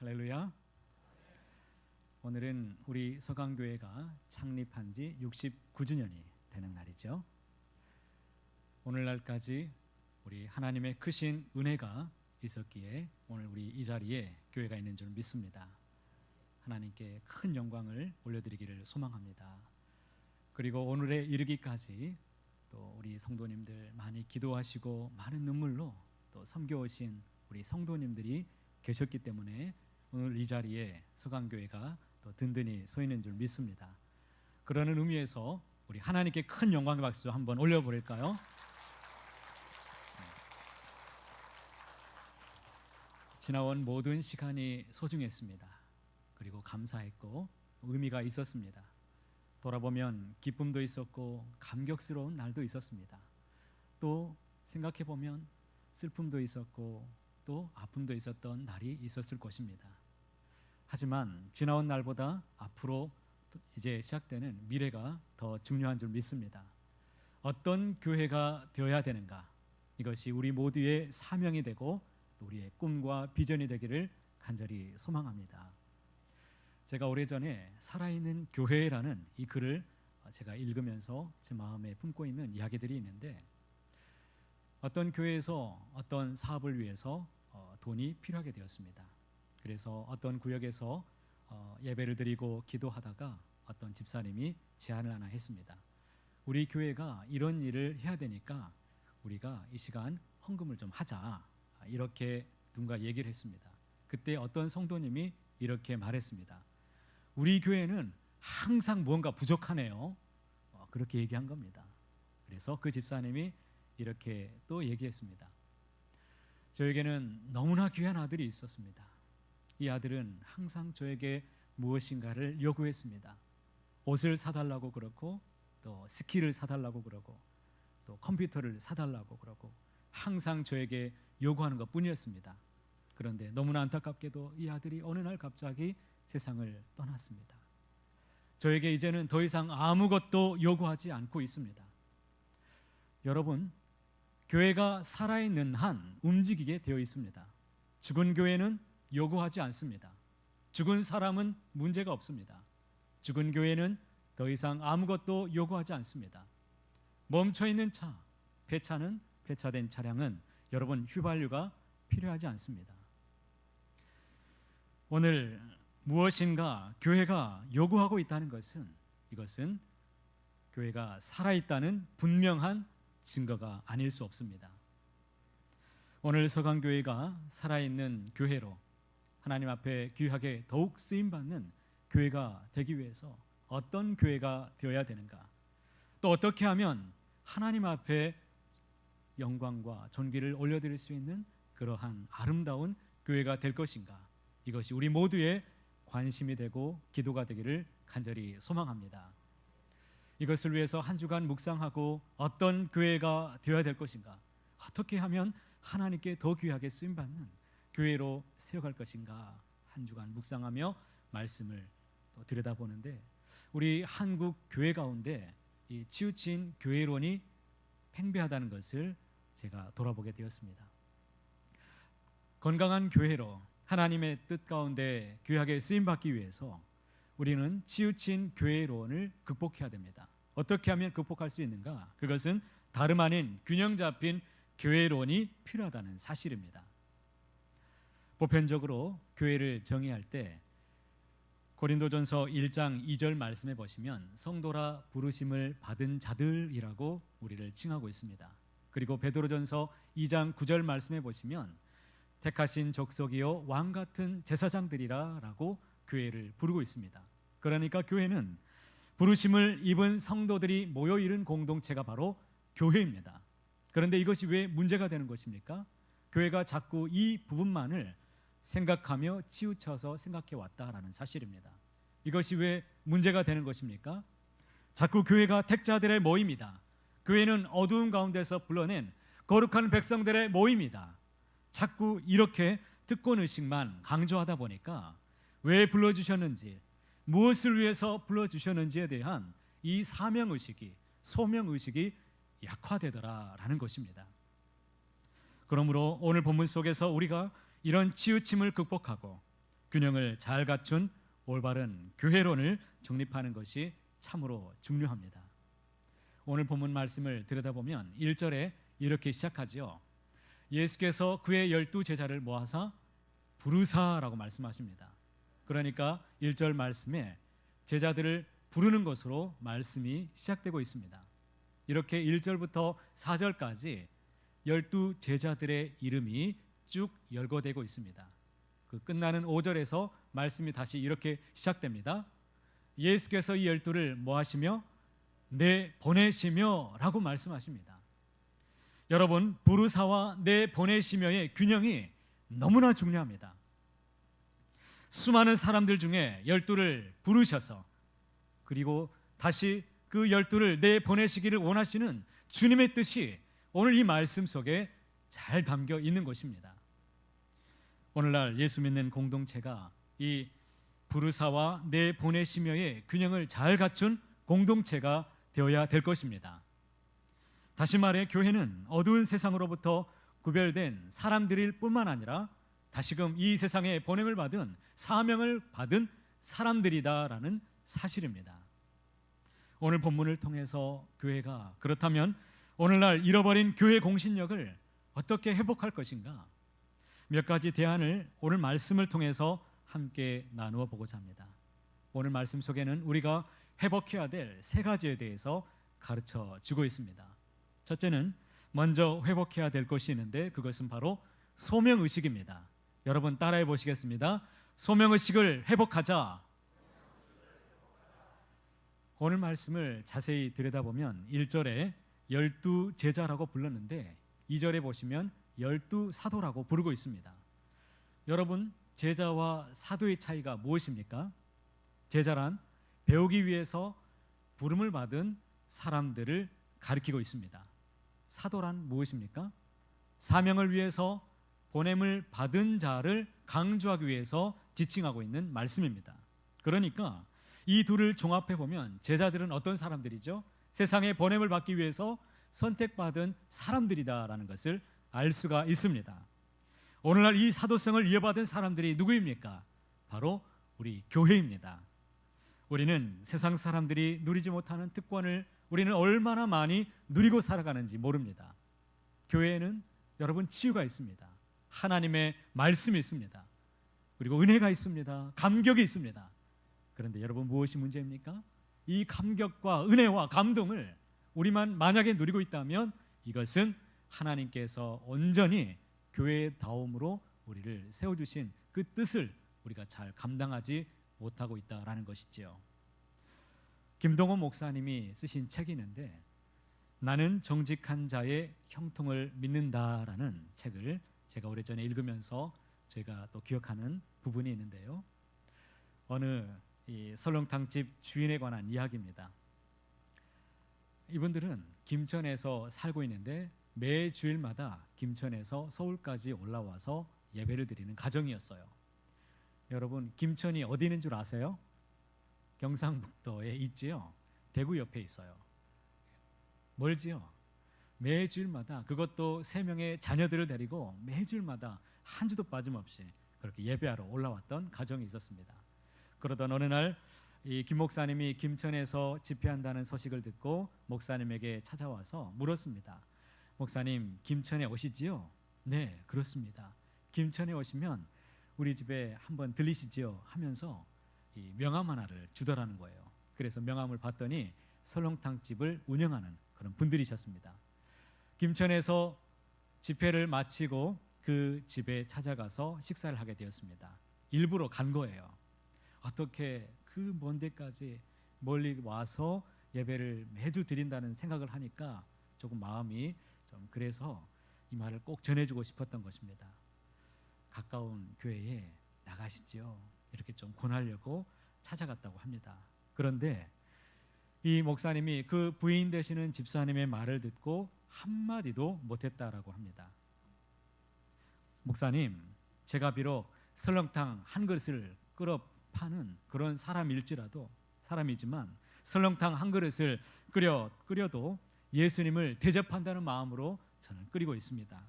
할렐루야. 오늘은 우리 서강교회가 창립한 지 69주년이 되는 날이죠. 오늘날까지 우리 하나님의 크신 은혜가 있었기에 오늘 우리 이 자리에 교회가 있는 줄 믿습니다. 하나님께 큰 영광을 올려드리기를 소망합니다. 그리고 오늘에 이르기까지 또 우리 성도님들 많이 기도하시고 많은 눈물로 또 섬겨오신 우리 성도님들이 계셨기 때문에 오늘 이 자리에 서강교회가 또 든든히 서 있는 줄 믿습니다. 그러는 의미에서 우리 하나님께 큰 영광의 박수 한번 올려버릴까요? 지나온 모든 시간이 소중했습니다. 그리고 감사했고 의미가 있었습니다. 돌아보면 기쁨도 있었고 감격스러운 날도 있었습니다. 또 생각해보면 슬픔도 있었고 또 아픔도 있었던 날이 있었을 것입니다. 하지만 지나온 날보다 앞으로 이제 시작되는 미래가 더 중요한 줄 믿습니다. 어떤 교회가 되어야 되는가? 이것이 우리 모두의 사명이 되고 우리의 꿈과 비전이 되기를 간절히 소망합니다. 제가 오래전에 살아있는 교회라는 이 글을 제가 읽으면서 제 마음에 품고 있는 이야기들이 있는데, 어떤 교회에서 어떤 사업을 위해서 돈이 필요하게 되었습니다. 그래서 어떤 구역에서 예배를 드리고 기도하다가 어떤 집사님이 제안을 하나 했습니다. 우리 교회가 이런 일을 해야 되니까 우리가 이 시간 헌금을 좀 하자, 이렇게 누군가 얘기를 했습니다. 그때 어떤 성도님이 이렇게 말했습니다. 우리 교회는 항상 뭔가 부족하네요. 그렇게 얘기한 겁니다. 그래서 그 집사님이 이렇게 또 얘기했습니다. 저에게는 너무나 귀한 아들이 있었습니다. 이 아들은 항상 저에게 무엇인가를 요구했습니다. 옷을 사달라고 그러고, 또 스키를 사달라고 그러고, 또 컴퓨터를 사달라고 그러고, 항상 저에게 요구하는 것 뿐이었습니다. 그런데 너무나 안타깝게도 이 아들이 어느 날 갑자기 세상을 떠났습니다. 저에게 이제는 더 이상 아무것도 요구하지 않고 있습니다. 여러분, 교회가 살아있는 한 움직이게 되어 있습니다. 죽은 교회는 요구하지 않습니다. 죽은 사람은 문제가 없습니다. 죽은 교회는 더 이상 아무것도 요구하지 않습니다. 멈춰있는 차, 폐차된 차량은 여러분 휘발유가 필요하지 않습니다. 오늘 무엇인가 교회가 요구하고 있다는 것은, 이것은 교회가 살아있다는 분명한 증거가 아닐 수 없습니다. 오늘 서강교회가 살아있는 교회로 하나님 앞에 귀하게 더욱 쓰임받는 교회가 되기 위해서 어떤 교회가 되어야 되는가, 또 어떻게 하면 하나님 앞에 영광과 존귀를 올려드릴 수 있는 그러한 아름다운 교회가 될 것인가, 이것이 우리 모두의 관심이 되고 기도가 되기를 간절히 소망합니다. 이것을 위해서 한 주간 묵상하고 어떤 교회가 되어야 될 것인가, 어떻게 하면 하나님께 더 귀하게 쓰임받는 교회로 세워갈 것인가, 한 주간 묵상하며 말씀을 또 들여다보는데, 우리 한국 교회 가운데 이 치우친 교회론이 팽배하다는 것을 제가 돌아보게 되었습니다. 건강한 교회로 하나님의 뜻 가운데 귀하게 쓰임받기 위해서 우리는 치우친 교회론을 극복해야 됩니다. 어떻게 하면 극복할 수 있는가? 그것은 다름 아닌 균형 잡힌 교회론이 필요하다는 사실입니다. 보편적으로 교회를 정의할 때 고린도전서 1장 2절 말씀에 보시면 성도라 부르심을 받은 자들이라고 우리를 칭하고 있습니다. 그리고 베드로전서 2장 9절 말씀에 보시면 택하신 족속이요 왕 같은 제사장들이라 라고 교회를 부르고 있습니다. 그러니까 교회는 부르심을 입은 성도들이 모여 이룬 공동체가 바로 교회입니다. 그런데 이것이 왜 문제가 되는 것입니까? 교회가 자꾸 이 부분만을 생각하며 치우쳐서 생각해 왔다라는 사실입니다. 이것이 왜 문제가 되는 것입니까? 자꾸 교회가 택자들의 모임이다, 교회는 어두운 가운데서 불러낸 거룩한 백성들의 모임이다, 자꾸 이렇게 특권의식만 강조하다 보니까 왜 불러주셨는지, 무엇을 위해서 불러주셨는지에 대한 이 사명의식이, 소명의식이 약화되더라라는 것입니다. 그러므로 오늘 본문 속에서 우리가 이런 치우침을 극복하고 균형을 잘 갖춘 올바른 교회론을 정립하는 것이 참으로 중요합니다. 오늘 본문 말씀을 들여다보면 1절에 이렇게 시작하지요. 예수께서 그의 12제자를 모아사 부르사라고 말씀하십니다. 그러니까 1절 말씀에 제자들을 부르는 것으로 말씀이 시작되고 있습니다. 이렇게 1절부터 4절까지 12제자들의 이름이 쭉 열거되고 있습니다. 그 끝나는 5절에서 말씀이 다시 이렇게 시작됩니다. 예수께서 이 12를 뭐 하시며 내 보내시며 라고 말씀하십니다. 여러분, 부르사와 내 보내시며의 균형이 너무나 중요합니다. 수많은 사람들 중에 12를 부르셔서 그리고 다시 그 12를 내 보내시기를 원하시는 주님의 뜻이 오늘 이 말씀 속에 잘 담겨 있는 것입니다. 오늘날 예수 믿는 공동체가 이 부르사와 내 보내시며의 균형을 잘 갖춘 공동체가 되어야 될 것입니다. 다시 말해 교회는 어두운 세상으로부터 구별된 사람들일 뿐만 아니라 다시금 이 세상에 보냄을 받은 사명을 받은 사람들이다라는 사실입니다. 오늘 본문을 통해서 교회가 그렇다면 오늘날 잃어버린 교회 공신력을 어떻게 회복할 것인가? 몇 가지 대안을 오늘 말씀을 통해서 함께 나누어 보고자 합니다. 오늘 말씀 속에는 우리가 회복해야 될 세 가지에 대해서 가르쳐 주고 있습니다. 첫째는 먼저 회복해야 될 것이 있는데 그것은 바로 소명의식입니다. 여러분 따라해 보시겠습니다. 소명의식을 회복하자. 오늘 말씀을 자세히 들여다보면 1절에 12제자라고 불렀는데 2절에 보시면 12사도라고 부르고 있습니다. 여러분, 제자와 사도의 차이가 무엇입니까? 제자란 배우기 위해서 부름을 받은 사람들을 가리키고 있습니다. 사도란 무엇입니까? 사명을 위해서 보냄을 받은 자를 강조하기 위해서 지칭하고 있는 말씀입니다. 그러니까 이 둘을 종합해 보면 제자들은 어떤 사람들이죠? 세상에 보냄을 받기 위해서 선택받은 사람들이다라는 것을 알 수가 있습니다. 오늘날 이 사도성을 이어받은 사람들이 누구입니까? 바로 우리 교회입니다. 우리는 세상 사람들이 누리지 못하는 특권을 우리는 얼마나 많이 누리고 살아가는지 모릅니다. 교회에는 여러분 치유가 있습니다. 하나님의 말씀이 있습니다. 그리고 은혜가 있습니다. 감격이 있습니다. 그런데 여러분 무엇이 문제입니까? 이 감격과 은혜와 감동을 우리만 만약에 누리고 있다면 이것은 하나님께서 온전히 교회의 다움으로 우리를 세워주신 그 뜻을 우리가 잘 감당하지 못하고 있다라는 것이지요. 김동원 목사님이 쓰신 책이 있는데 나는 정직한 자의 형통을 믿는다라는 책을 제가 오래전에 읽으면서 제가 또 기억하는 부분이 있는데요. 어느 이 설렁탕집 주인에 관한 이야기입니다. 이분들은 김천에서 살고 있는데 매 주일마다 김천에서 서울까지 올라와서 예배를 드리는 가정이었어요. 여러분, 김천이 어디 있는 줄 아세요? 경상북도에 있지요. 대구 옆에 있어요. 멀지요. 매주일마다 그것도 3명의 자녀들을 데리고 매주일마다 한 주도 빠짐없이 그렇게 예배하러 올라왔던 가정이 있었습니다. 그러던 어느 날 이 김 목사님이 김천에서 집회한다는 소식을 듣고 목사님에게 찾아와서 물었습니다. 목사님, 김천에 오시지요? 네, 그렇습니다. 김천에 오시면 우리 집에 한번 들리시지요? 하면서 이 명함 하나를 주더라는 거예요. 그래서 명함을 받더니 설렁탕집을 운영하는 그런 분들이셨습니다. 김천에서 집회를 마치고 그 집에 찾아가서 식사를 하게 되었습니다. 일부러 간 거예요. 어떻게 그 먼 데까지 멀리 와서 예배를 매주 드린다는 생각을 하니까 조금 마음이 좀 그래서 이 말을 꼭 전해주고 싶었던 것입니다. 가까운 교회에 나가시지요. 이렇게 좀 권하려고 찾아갔다고 합니다. 그런데 이 목사님이 그 부인 되시는 집사님의 말을 듣고 한마디도 못했다라고 합니다. 목사님, 제가 비록 설렁탕 한 그릇을 끓여 파는 그런 사람이지만 설렁탕 한 그릇을 끓여도 예수님을 대접한다는 마음으로 저는 끓이고 있습니다.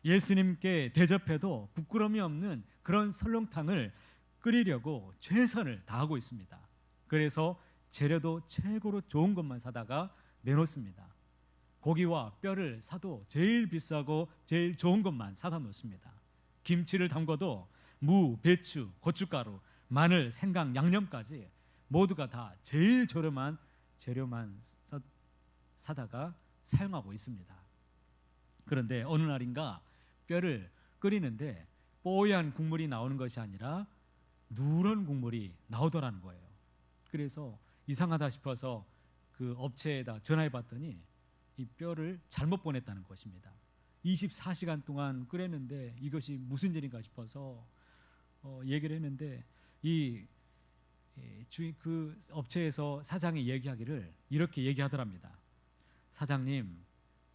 예수님께 대접해도 부끄러움이 없는 그런 설렁탕을 끓이려고 최선을 다하고 있습니다. 그래서 재료도 최고로 좋은 것만 사다가 내놓습니다. 고기와 뼈를 사도 제일 비싸고 제일 좋은 것만 사다 놓습니다. 김치를 담궈도 무, 배추, 고춧가루, 마늘, 생강, 양념까지 모두가 다 제일 저렴한 재료만 사다가 사용하고 있습니다. 그런데 어느 날인가 뼈를 끓이는데 뽀얀 국물이 나오는 것이 아니라 누런 국물이 나오더라는 거예요. 그래서 이상하다 싶어서 그 업체에다 전화해 봤더니 이 뼈를 잘못 보냈다는 것입니다. 24시간 동안 끓였는데 이것이 무슨 일인가 싶어서 얘기를 했는데 그 업체에서 사장이 얘기하기를 이렇게 얘기하더랍니다. 사장님,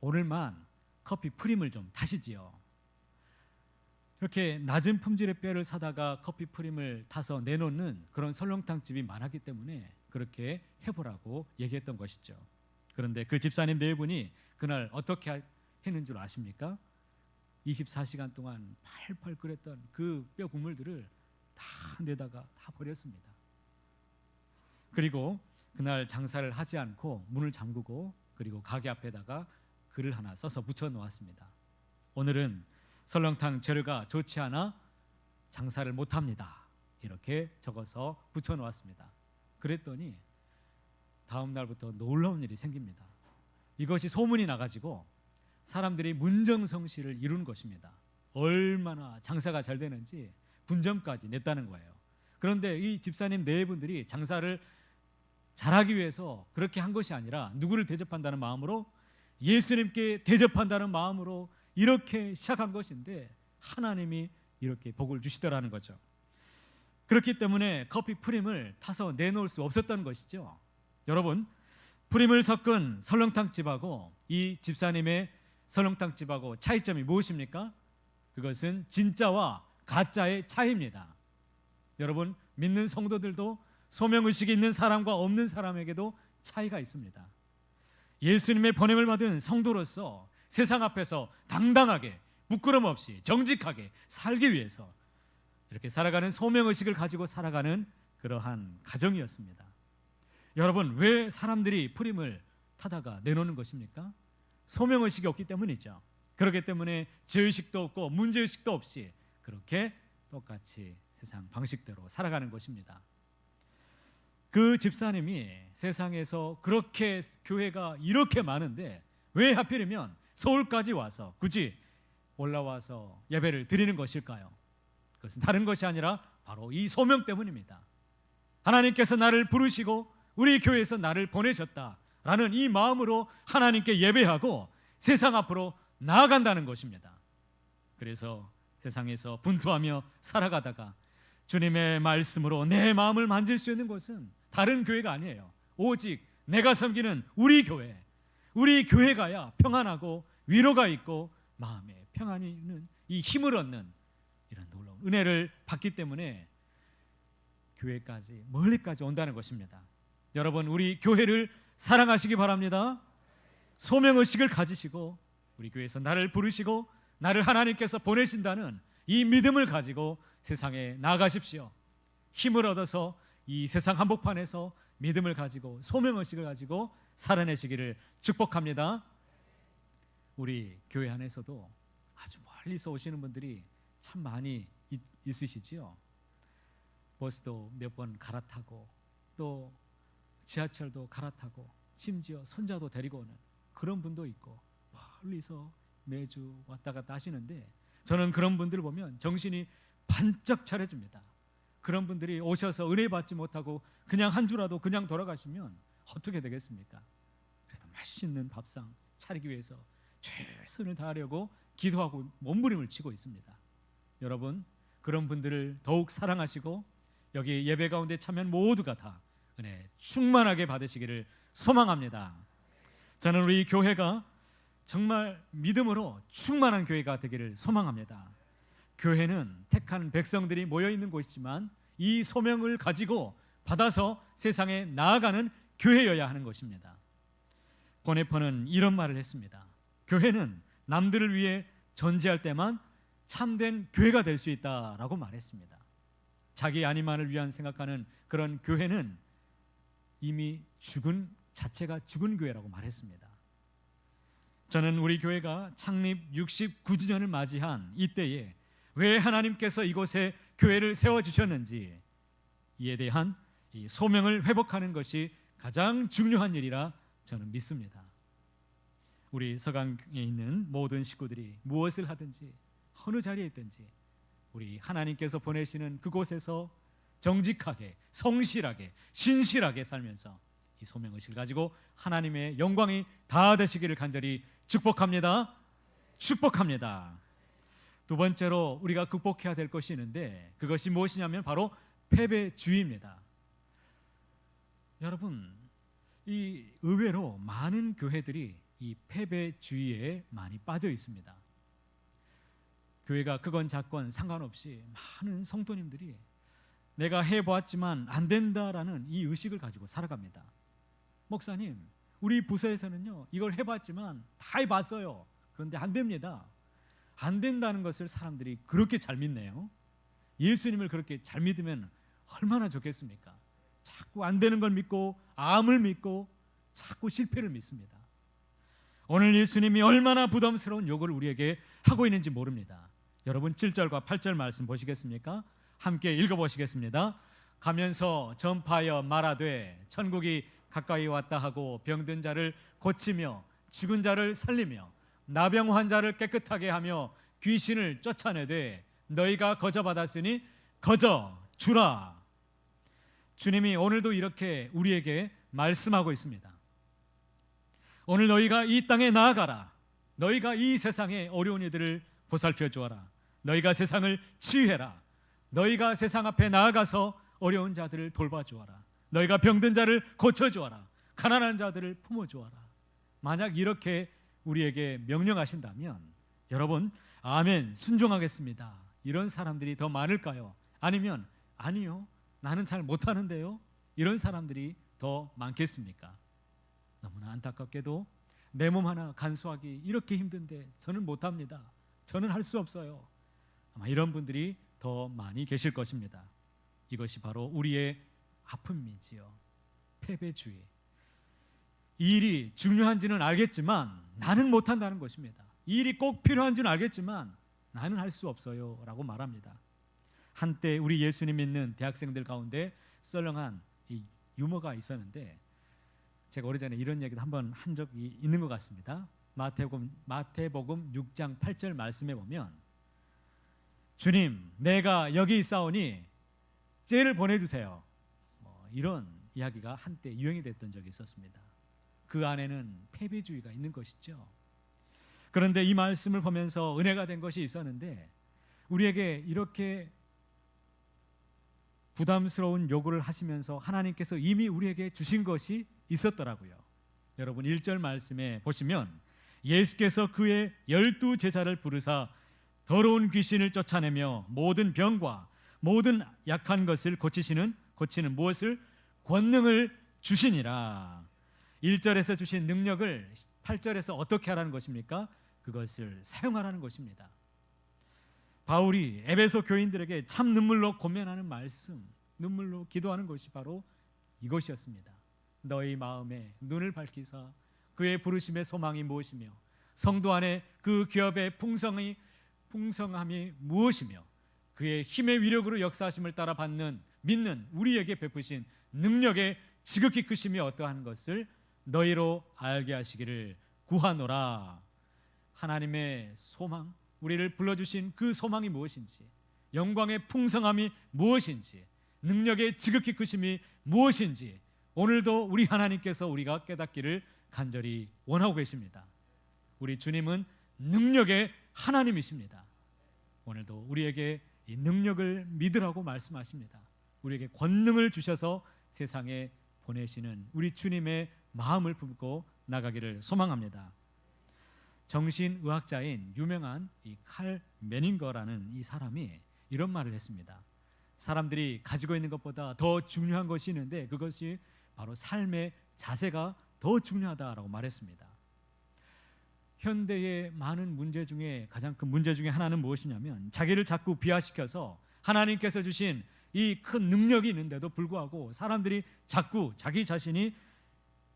오늘만 커피 프림을 좀 타시지요. 이렇게 낮은 품질의 뼈를 사다가 커피 프림을 타서 내놓는 그런 설렁탕 집이 많았기 때문에 그렇게 해보라고 얘기했던 것이죠. 그런데 그 집사님 네 분이 그날 어떻게 했는 줄 아십니까? 24시간 동안 팔팔 끓였던 그 뼈 국물들을 다 내다가 다 버렸습니다. 그리고 그날 장사를 하지 않고 문을 잠그고 그리고 가게 앞에다가 글을 하나 써서 붙여 놓았습니다. 오늘은 설렁탕 재료가 좋지 않아 장사를 못합니다. 이렇게 적어서 붙여 놓았습니다. 그랬더니 다음 날부터 놀라운 일이 생깁니다. 이것이 소문이 나가지고 사람들이 문정성시를 이룬 것입니다. 얼마나 장사가 잘 되는지 분점까지 냈다는 거예요. 그런데 이 집사님 네 분들이 장사를 잘하기 위해서 그렇게 한 것이 아니라 누구를 대접한다는 마음으로, 예수님께 대접한다는 마음으로 이렇게 시작한 것인데 하나님이 이렇게 복을 주시더라는 거죠. 그렇기 때문에 커피 프림을 타서 내놓을 수 없었던 것이죠. 여러분, 프림을 섞은 설렁탕집하고 이 집사님의 설렁탕집하고 차이점이 무엇입니까? 그것은 진짜와 가짜의 차이입니다. 여러분, 믿는 성도들도 소명의식이 있는 사람과 없는 사람에게도 차이가 있습니다. 예수님의 번영을 받은 성도로서 세상 앞에서 당당하게 부끄럼 없이 정직하게 살기 위해서 이렇게 살아가는 소명의식을 가지고 살아가는 그러한 가정이었습니다. 여러분, 왜 사람들이 프림을 타다가 내놓는 것입니까? 소명의식이 없기 때문이죠. 그렇기 때문에 죄의식도 없고 문제의식도 없이 그렇게 똑같이 세상 방식대로 살아가는 것입니다. 그 집사님이 세상에서 그렇게 교회가 이렇게 많은데 왜 하필이면 서울까지 와서 굳이 올라와서 예배를 드리는 것일까요? 그것은 다른 것이 아니라 바로 이 소명 때문입니다. 하나님께서 나를 부르시고 우리 교회에서 나를 보내셨다라는 이 마음으로 하나님께 예배하고 세상 앞으로 나아간다는 것입니다. 그래서 세상에서 분투하며 살아가다가 주님의 말씀으로 내 마음을 만질 수 있는 곳은 다른 교회가 아니에요. 오직 내가 섬기는 우리 교회, 우리 교회가야 평안하고 위로가 있고 마음에 평안이 있는 이 힘을 얻는 이런 놀라운 은혜를 받기 때문에 교회까지 멀리까지 온다는 것입니다. 여러분, 우리 교회를 사랑하시기 바랍니다. 소명의식을 가지시고 우리 교회에서 나를 부르시고 나를 하나님께서 보내신다는 이 믿음을 가지고 세상에 나아가십시오. 힘을 얻어서 이 세상 한복판에서 믿음을 가지고 소명의식을 가지고 살아내시기를 축복합니다. 우리 교회 안에서도 아주 멀리서 오시는 분들이 참 많이 있으시지요. 버스도 몇 번 갈아타고 또 지하철도 갈아타고 심지어 손자도 데리고 오는 그런 분도 있고 멀리서 매주 왔다 갔다 하시는데 저는 그런 분들을 보면 정신이 반짝 차려집니다. 그런 분들이 오셔서 은혜 받지 못하고 그냥 한 주라도 그냥 돌아가시면 어떻게 되겠습니까? 그래도 맛있는 밥상 차리기 위해서 최선을 다하려고 기도하고 몸부림을 치고 있습니다. 여러분, 그런 분들을 더욱 사랑하시고 여기 예배 가운데 참여한 모두가 다 은혜 충만하게 받으시기를 소망합니다. 저는 우리 교회가 정말 믿음으로 충만한 교회가 되기를 소망합니다. 교회는 택한 백성들이 모여있는 곳이지만 이 소명을 가지고 받아서 세상에 나아가는 교회여야 하는 것입니다. 보네퍼는 이런 말을 했습니다. 교회는 남들을 위해 존재할 때만 참된 교회가 될 수 있다라고 말했습니다. 자기 안위만을 위한 생각하는 그런 교회는 이미 죽은 자체가 죽은 교회라고 말했습니다. 저는 우리 교회가 창립 69주년을 맞이한 이때에 왜 하나님께서 이곳에 교회를 세워주셨는지 이에 대한 이 소명을 회복하는 것이 가장 중요한 일이라 저는 믿습니다. 우리 서강에 있는 모든 식구들이 무엇을 하든지 어느 자리에 있든지 우리 하나님께서 보내시는 그곳에서 정직하게, 성실하게, 신실하게 살면서 이 소명의식을 가지고 하나님의 영광이 다 되시기를 간절히 축복합니다. 축복합니다. 두 번째로 우리가 극복해야 될 것이 있는데 그것이 무엇이냐면 바로 패배주의입니다. 여러분, 이 의외로 많은 교회들이 이 패배주의에 많이 빠져 있습니다. 교회가 크건 작건 상관없이 많은 성도님들이 내가 해보았지만 안 된다라는 이 의식을 가지고 살아갑니다. 목사님, 우리 부서에서는요 이걸 해봤지만 다 해봤어요. 그런데 안 됩니다. 안 된다는 것을 사람들이 그렇게 잘 믿네요. 예수님을 그렇게 잘 믿으면 얼마나 좋겠습니까? 자꾸 안 되는 걸 믿고 암을 믿고 자꾸 실패를 믿습니다. 오늘 예수님이 얼마나 부담스러운 욕을 우리에게 하고 있는지 모릅니다. 여러분 7절과 8절 말씀 보시겠습니까? 함께 읽어보시겠습니다. 가면서 전파하여 말하되 천국이 가까이 왔다 하고 병든 자를 고치며 죽은 자를 살리며 나병 환자를 깨끗하게 하며 귀신을 쫓아내되 너희가 거저 받았으니 거저 주라. 주님이 오늘도 이렇게 우리에게 말씀하고 있습니다. 오늘 너희가 이 땅에 나아가라. 너희가 이 세상의 어려운 이들을 보살펴 주어라. 너희가 세상을 치유해라. 너희가 세상 앞에 나아가서 어려운 자들을 돌봐주어라. 너희가 병든 자를 고쳐주어라. 가난한 자들을 품어주어라. 만약 이렇게 우리에게 명령하신다면 여러분 아멘 순종하겠습니다. 이런 사람들이 더 많을까요? 아니면 아니요 나는 잘 못하는데요 이런 사람들이 더 많겠습니까? 너무나 안타깝게도 내 몸 하나 간수하기 이렇게 힘든데 저는 못합니다. 저는 할 수 없어요. 아마 이런 분들이 더 많이 계실 것입니다. 이것이 바로 우리의 아픔이지요. 패배주의. 이 일이 중요한지는 알겠지만 나는 못한다는 것입니다. 이 일이 꼭 필요한 줄 알겠지만 나는 할 수 없어요 라고 말합니다. 한때 우리 예수님 믿는 대학생들 가운데 썰렁한 이 유머가 있었는데 제가 오래전에 이런 얘기도 한번 한 적이 있는 것 같습니다. 마태복음 6장 8절 말씀에 보면 주님 내가 여기 있사오니 쟤를 보내주세요. 이런 이야기가 한때 유행이 됐던 적이 있었습니다. 그 안에는 패배주의가 있는 것이죠. 그런데 이 말씀을 보면서 은혜가 된 것이 있었는데 우리에게 이렇게 부담스러운 요구를 하시면서 하나님께서 이미 우리에게 주신 것이 있었더라고요. 여러분 1절 말씀에 보시면 예수께서 그의 12제자를 부르사 더러운 귀신을 쫓아내며 모든 병과 모든 약한 것을 고치는 무엇을? 권능을 주시니라. 1절에서 주신 능력을 8절에서 어떻게 하라는 것입니까? 그것을 사용하라는 것입니다. 바울이 에베소 교인들에게 참 눈물로 고면하는 말씀, 눈물로 기도하는 것이 바로 이것이었습니다. 너희 마음에 눈을 밝히사 그의 부르심의 소망이 무엇이며 성도 안에 그 기업의 풍성함이 무엇이며 그의 힘의 위력으로 역사하심을 따라 믿는 우리에게 베푸신 능력의 지극히 크심이 어떠한 것을 너희로 알게 하시기를 구하노라. 하나님의 소망, 우리를 불러주신 그 소망이 무엇인지, 영광의 풍성함이 무엇인지, 능력의 지극히 크심이 무엇인지 오늘도 우리 하나님께서 우리가 깨닫기를 간절히 원하고 계십니다. 우리 주님은 능력의 하나님이십니다. 오늘도 우리에게 이 능력을 믿으라고 말씀하십니다. 우리에게 권능을 주셔서 세상에 보내시는 우리 주님의 마음을 품고 나가기를 소망합니다. 정신의학자인 유명한 이 칼 메닝거라는 이 사람이 이런 말을 했습니다. 사람들이 가지고 있는 것보다 더 중요한 것이 있는데 그것이 바로 삶의 자세가 더 중요하다라고 말했습니다. 현대의 많은 문제 중에 가장 큰 문제 중에 하나는 무엇이냐면 자기를 자꾸 비하시켜서 하나님께서 주신 이 큰 능력이 있는데도 불구하고 사람들이 자꾸 자기 자신이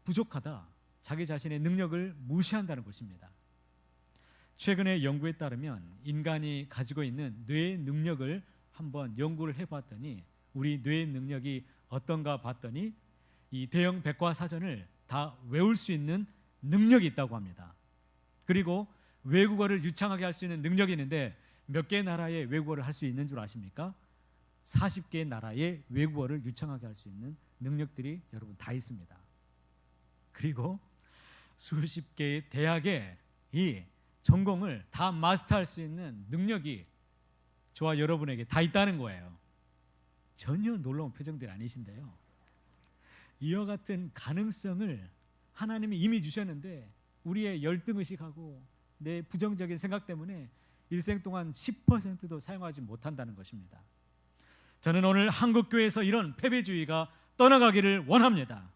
부족하다, 자기 자신의 능력을 무시한다는 것입니다. 최근의 연구에 따르면 인간이 가지고 있는 뇌의 능력을 한번 연구를 해봤더니 우리 뇌의 능력이 어떤가 봤더니 이 대형 백과사전을 다 외울 수 있는 능력이 있다고 합니다. 그리고 외국어를 유창하게 할 수 있는 능력이 있는데 몇 개 나라의 외국어를 할 수 있는 줄 아십니까? 40개 나라의 외국어를 유창하게 할 수 있는 능력들이 여러분 다 있습니다. 그리고 수십 개의 대학에 이 전공을 다 마스터할 수 있는 능력이 저와 여러분에게 다 있다는 거예요. 전혀 놀라운 표정들이 아니신데요, 이와 같은 가능성을 하나님이 이미 주셨는데 우리의 열등의식하고 내 부정적인 생각 때문에 일생 동안 10%도 사용하지 못한다는 것입니다. 저는 오늘 한국교회에서 이런 패배주의가 떠나가기를 원합니다.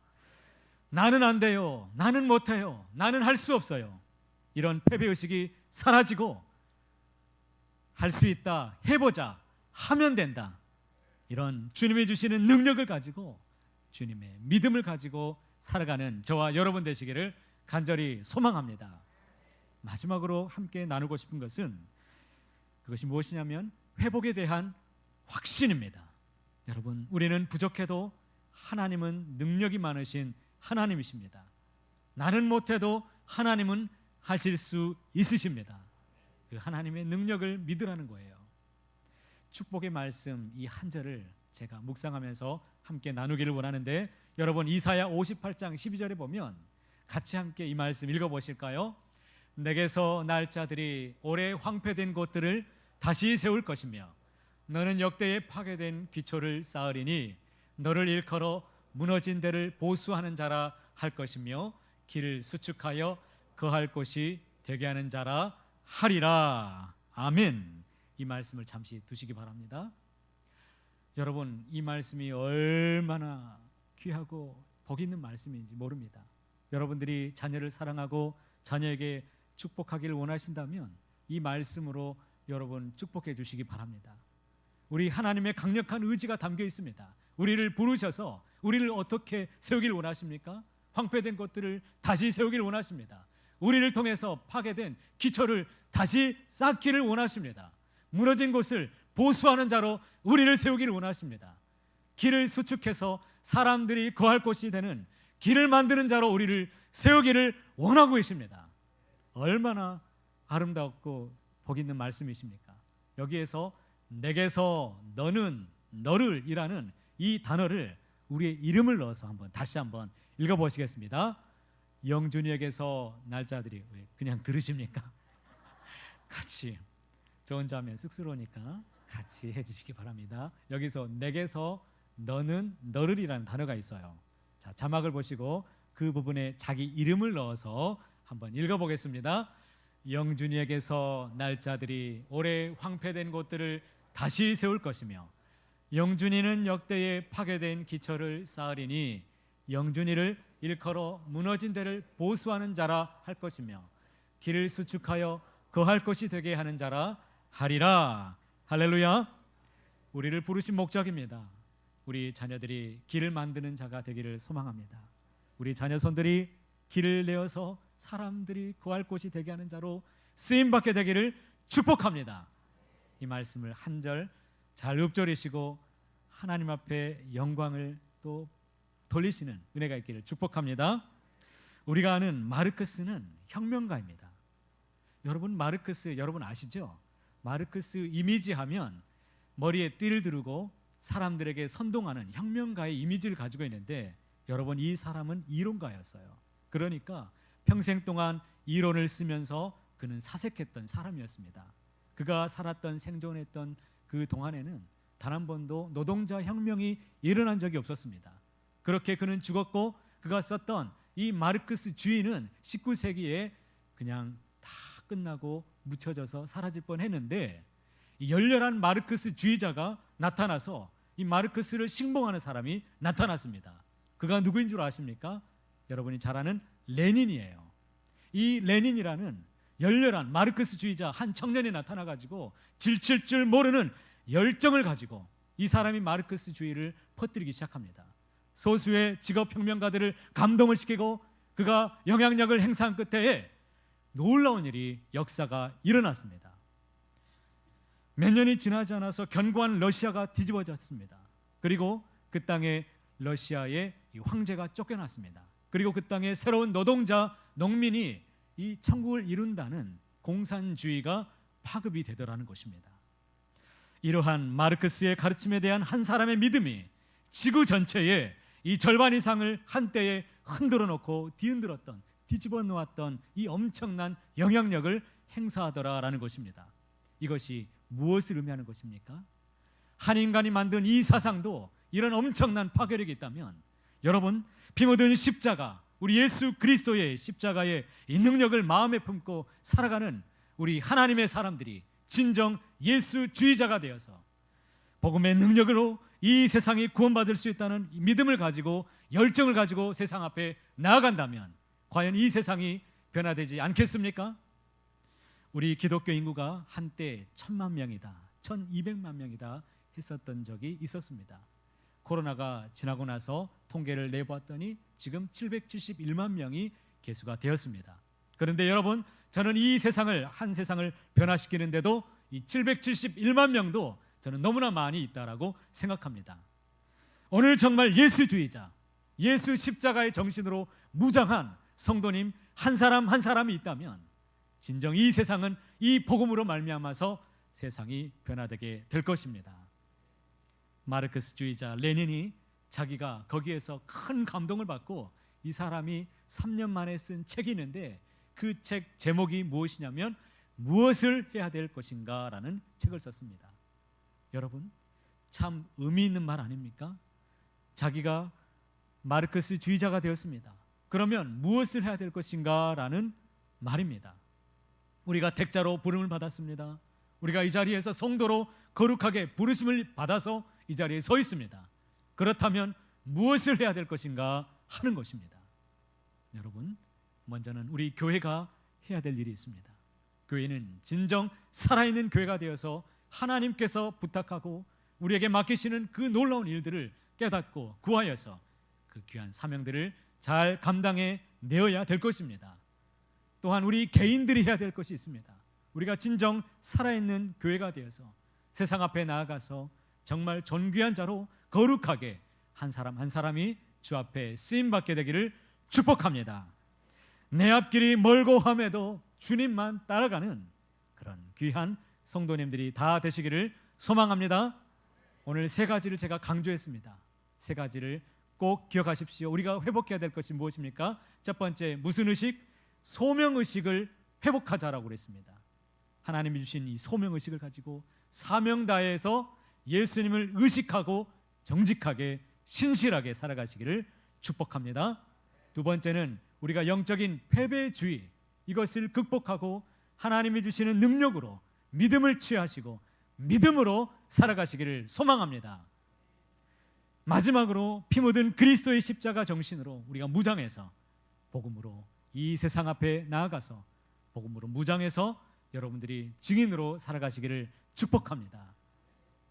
나는 안 돼요, 나는 못해요, 나는 할 수 없어요, 이런 패배의식이 사라지고 할 수 있다, 해보자, 하면 된다, 이런 주님이 주시는 능력을 가지고 주님의 믿음을 가지고 살아가는 저와 여러분 되시기를 간절히 소망합니다. 마지막으로 함께 나누고 싶은 것은 그것이 무엇이냐면 회복에 대한 확신입니다. 여러분, 우리는 부족해도 하나님은 능력이 많으신 하나님이십니다. 나는 못해도 하나님은 하실 수 있으십니다. 그 하나님의 능력을 믿으라는 거예요. 축복의 말씀 이 한 절을 제가 묵상하면서 함께 나누기를 원하는데, 여러분 이사야 58장 12절에 보면 같이 함께 이 말씀 읽어보실까요? 내게서 날 자들이 오래 황폐된 곳들을 다시 세울 것이며 너는 역대에 파괴된 기초를 쌓으리니 너를 일컬어 무너진 데를 보수하는 자라 할 것이며 길을 수축하여 거할 곳이 되게 하는 자라 하리라. 아멘. 이 말씀을 잠시 두시기 바랍니다. 여러분, 이 말씀이 얼마나 귀하고 복 있는 말씀인지 모릅니다. 여러분들이 자녀를 사랑하고 자녀에게 축복하기를 원하신다면 이 말씀으로 여러분 축복해 주시기 바랍니다. 우리 하나님의 강력한 의지가 담겨 있습니다. 우리를 부르셔서 우리를 어떻게 세우길 원하십니까? 황폐된 것들을 다시 세우길 원하십니다. 우리를 통해서 파괴된 기초를 다시 쌓기를 원하십니다. 무너진 곳을 보수하는 자로 우리를 세우기를 원하십니다. 길을 수축해서 사람들이 거할 곳이 되는 길을 만드는 자로 우리를 세우기를 원하고 계십니다. 얼마나 아름답고 복 있는 말씀이십니까? 여기에서 내게서 너는 너를 이라는 이 단어를 우리의 이름을 넣어서 다시 한번 읽어보시겠습니다. 영준이에게서 날짜들이 왜 그냥 들으십니까? 같이, 저 혼자 하면 쑥스러우니까 같이 해주시기 바랍니다. 여기서 내게서 너는 너를이라는 단어가 있어요. 자, 자막을 보시고 그 부분에 자기 이름을 넣어서 한번 읽어보겠습니다. 영준이에게서 날짜들이 오래 황폐된 곳들을 다시 세울 것이며 영준이는 역대에 파괴된 기초를 쌓으리니 영준이를 일컬어 무너진 데를 보수하는 자라 할 것이며 길을 수축하여 거할 것이 되게 하는 자라 하리라. 할렐루야. 우리를 부르신 목적입니다. 우리 자녀들이 길을 만드는 자가 되기를 소망합니다. 우리 자녀 손들이 길을 내어서 사람들이 거할 곳이 되게 하는 자로 쓰임받게 되기를 축복합니다. 이 말씀을 한 절 잘 읊조리시고 하나님 앞에 영광을 또 돌리시는 은혜가 있기를 축복합니다. 우리가 아는 마르크스는 혁명가입니다. 여러분, 마르크스 여러분 아시죠? 마르크스 이미지 하면 머리에 띠를 두르고 사람들에게 선동하는 혁명가의 이미지를 가지고 있는데, 여러분 이 사람은 이론가였어요. 그러니까 평생 동안 이론을 쓰면서 그는 사색했던 사람이었습니다. 그가 살았던 생존했던 그 동안에는 단 한 번도 노동자 혁명이 일어난 적이 없었습니다. 그렇게 그는 죽었고 그가 썼던 이 마르크스 주의는 19세기에 그냥 다 끝나고 묻혀져서 사라질 뻔했는데, 이 열렬한 마르크스 주의자가 나타나서 이 마르크스를 신봉하는 사람이 나타났습니다. 그가 누구인 줄 아십니까? 여러분이 잘 아는 레닌이에요. 이 레닌이라는 열렬한 마르크스 주의자 한 청년이 나타나가지고 질칠 줄 모르는 열정을 가지고 이 사람이 마르크스주의를 퍼뜨리기 시작합니다. 소수의 직업혁명가들을 감동을 시키고 그가 영향력을 행사한 끝에 놀라운 일이 역사가 일어났습니다. 몇 년이 지나지 않아서 견고한 러시아가 뒤집어졌습니다. 그리고 그 땅에 러시아의 황제가 쫓겨났습니다. 그리고 그 땅에 새로운 노동자, 농민이 이 천국을 이룬다는 공산주의가 파급이 되더라는 것입니다. 이러한 마르크스의 가르침에 대한 한 사람의 믿음이 지구 전체에 이 절반 이상을 한때에 흔들어 놓고 뒤집어 놓았던 이 엄청난 영향력을 행사하더라라는 것입니다. 이것이 무엇을 의미하는 것입니까? 한 인간이 만든 이 사상도 이런 엄청난 파괴력이 있다면 여러분, 피 묻은 십자가, 우리 예수 그리스도의 십자가의 이 능력을 마음에 품고 살아가는 우리 하나님의 사람들이 진정 예수주의자가 되어서 복음의 능력으로 이 세상이 구원받을 수 있다는 믿음을 가지고 열정을 가지고 세상 앞에 나아간다면 과연 이 세상이 변화되지 않겠습니까? 우리 기독교 인구가 한때 1000만 명이다, 1200만 명이다 했었던 적이 있었습니다. 코로나가 지나고 나서 통계를 내보았더니 지금 771만 명이 개수가 되었습니다. 그런데 여러분, 저는 이 세상을, 한 세상을 변화시키는데도 이 771만 명도 저는 너무나 많이 있다라고 생각합니다. 오늘 정말 예수주의자, 예수 십자가의 정신으로 무장한 성도님 한 사람 한 사람이 있다면 진정 이 세상은 이 복음으로 말미암아서 세상이 변화되게 될 것입니다. 마르크스주의자 레닌이 자기가 거기에서 큰 감동을 받고 이 사람이 3년 만에 쓴 책이 있는데 그 책 제목이 무엇이냐면 무엇을 해야 될 것인가 라는 책을 썼습니다. 여러분, 참 의미 있는 말 아닙니까? 자기가 마르크스주의자가 되었습니다. 그러면 무엇을 해야 될 것인가 라는 말입니다. 우리가 택자로 부름을 받았습니다. 우리가 이 자리에서 성도로 거룩하게 부르심을 받아서 이 자리에 서 있습니다. 그렇다면 무엇을 해야 될 것인가 하는 것입니다. 여러분, 먼저는 우리 교회가 해야 될 일이 있습니다. 교회는 진정 살아있는 교회가 되어서 하나님께서 부탁하고 우리에게 맡기시는 그 놀라운 일들을 깨닫고 구하여서 그 귀한 사명들을 잘 감당해 내어야 될 것입니다. 또한 우리 개인들이 해야 될 것이 있습니다. 우리가 진정 살아있는 교회가 되어서 세상 앞에 나아가서 정말 존귀한 자로 거룩하게 한 사람 한 사람이 주 앞에 쓰임받게 되기를 축복합니다. 내 앞길이 멀고 험해도 주님만 따라가는 그런 귀한 성도님들이 다 되시기를 소망합니다. 오늘 세 가지를 제가 강조했습니다. 세 가지를 꼭 기억하십시오. 우리가 회복해야 될 것이 무엇입니까? 첫 번째, 무슨 의식? 소명의식을 회복하자라고 그랬습니다. 하나님이 주신 이 소명의식을 가지고 사명 다해서 예수님을 의식하고 정직하게 신실하게 살아가시기를 축복합니다. 두 번째는 우리가 영적인 패배주의, 이것을 극복하고 하나님이 주시는 능력으로 믿음을 취하시고 믿음으로 살아가시기를 소망합니다. 마지막으로 피 묻은 그리스도의 십자가 정신으로 우리가 무장해서 복음으로 이 세상 앞에 나아가서 복음으로 무장해서 여러분들이 증인으로 살아가시기를 축복합니다.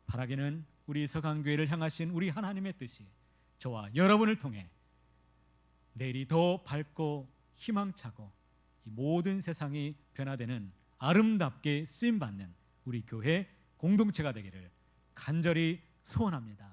바라기는 우리 서강교회를 향하신 우리 하나님의 뜻이 저와 여러분을 통해 내일이 더 밝고 희망차고 이 모든 세상이 변화되는 아름답게 쓰임받는 우리 교회 공동체가 되기를 간절히 소원합니다.